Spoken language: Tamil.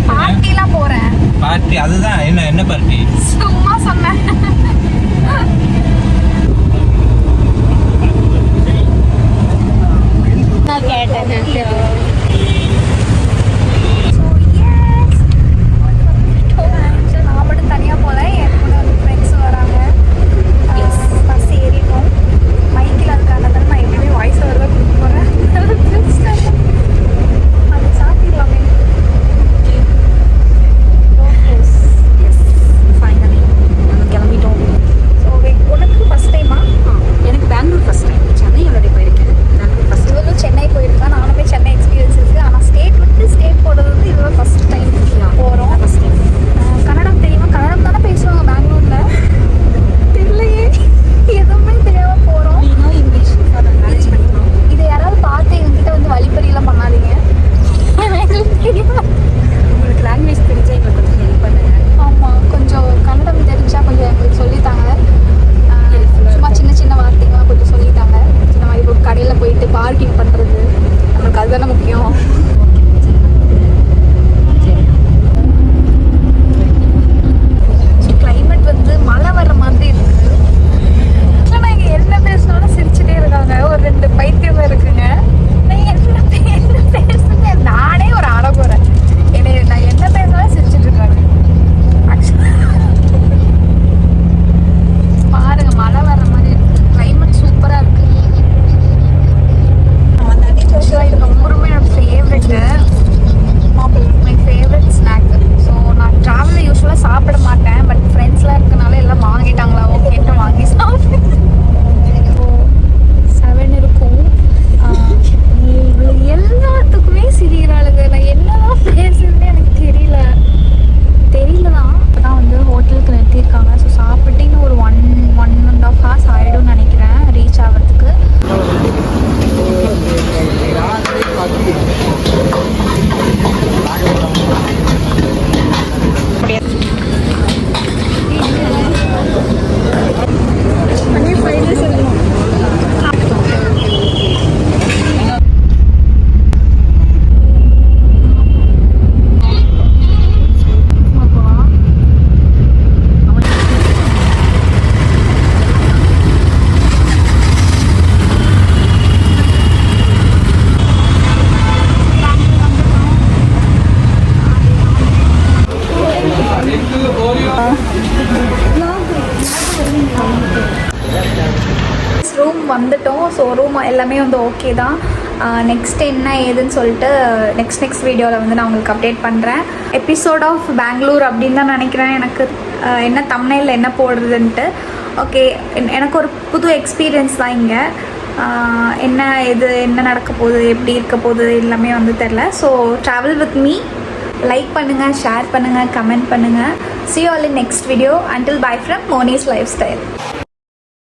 பார்ட்டிலாம் போறேன். பார்ட்டி அதுதான். என்ன பார்ட்டி? சும்மா சொன்னேன். நான் கேட்டேன். நான் மட்டும் தனியா போல, என் கூட வந்து ஃப்ரெண்ட்ஸ் வராங்க. பஸ் ஏறிட்டோம். மைக்கில் அதுக்கானதால நான் எப்பயுமே வாய்ஸ் ஓவர் தான் கொடுக்க போறேன். அது சாப்பிடலாமே. ஃபைனலி நாங்கள் கிளம்பிட்டோம். ஸோ உனக்கு ஃபஸ்ட் டைமா? எனக்கு Bangalore first time. Chennai already போயிருக்கேன். Bangalore first time. இவ்வளோ சென்னை போயிருக்கா. நானும் போய் சென்னை எக்ஸ்பீரியன்ஸ் இருக்குது. ஆனால் ஸ்டேட் விட்டு ஸ்டேட் போகிறது வந்து இதுவே ஃபஸ்ட் டைம் போகிறோம். First time. கன்னடம் தெரியுமா? கன்னடம் தானே பேசுவாங்க பெங்களூரில். தெரியலையே, எதுவுமே தெரியாமல் போகிறோம். நீங்களும் இங்கிலீஷ் மேனேஜ் பண்ணிக்கலாம். இதை யாராவது பார்த்து எங்ககிட்ட வந்து வழிப்பறியெல்லாம் பண்ணாதீங்க. எங்களுக்கு தெரியல. உங்களுக்கு லாங்குவேஜ் தெரிஞ்சால் எங்களுக்கு கொஞ்சம் ஹெல்ப் பண்ணுங்க. ஆமாம், கொஞ்சம் கன்னடம் தெரிஞ்சால் கொஞ்சம் எங்களுக்கு சொல்லித்தாங்க. சும்மா சின்ன சின்ன வார்த்தைகள்லாம் கொஞ்சம் சொல்லித்தாங்க. இந்த மாதிரி இப்போ கடையில் போயிட்டு பார்க்கிங் பண்ணுறது நம்மளுக்கு அதுதானே முக்கியம். கிளைமேட் வந்து மழை வர்ற மாதிரி இருக்குது. ஆனால் இங்கே என்ன பேசினாலும் சிரிச்சுட்டே இருக்காங்க. ஒரு 2 பைத்தியம் இருக்குங்க. நான் என்ன பேசுனேன், நானே ஒரு ஆட போகிறேன். நான் என்ன பேசினாலும் சிரிச்சுட்டு இருக்காங்க. பாருங்க, மழை வர்ற மாதிரி இருக்கு. கிளைமேட் சூப்பராக இருக்கு. ஆக்சுவலாக இது ரொம்பவுமே என்னோட favourite. My favourite snack. So நான் ட்ராவலில் யூஸ்வலாக சாப்பிட மாட்டேன். பட் ஃப்ரெண்ட்ஸ்லாம் இருக்கனால எல்லாம் வாங்கிட்டாங்களா, ஓகேன்ட்டு வாங்கி சாப்பிட்டேன். 7 இருக்கும். எல்லாத்துக்குமே சிரிக்கிறாளுங்க. நான் என்னதான் பேசுறதுன்னு எனக்கு தெரியல தான். இப்போதான் வந்து ஹோட்டலுக்கு நிறுத்தியிருக்காங்க. ஸோ சாப்பிட்டு இன்னும் ஒரு 1.5 hours ஆகிடும்னு நினைக்கிறேன் ரீச் ஆகிறதுக்கு. ரூம் வந்துட்டோம். ஸோ ரூம் எல்லாமே வந்து ஓகே தான். நெக்ஸ்ட் என்ன ஏதுன்னு சொல்லிட்டு நெக்ஸ்ட் வீடியோவில் வந்து நான் உங்களுக்கு அப்டேட் பண்ணுறேன். எபிசோட் ஆஃப் பெங்களூர் அப்படின்னு தான் நினைக்கிறேன். எனக்கு என்ன தம்ப்நெயில்ல என்ன போடுறதுன்ட்டு. ஓகே, எனக்கு ஒரு புது எக்ஸ்பீரியன்ஸ் தான் இங்கே. என்ன நடக்க போகுது, எப்படி இருக்க போகுது எல்லாமே வந்து தெரில. So travel with me. Like பண்ணுங்கள், ஷேர் பண்ணுங்கள், கமெண்ட் பண்ணுங்கள். See you all in next video. Until bye from Moni's Lifestyle.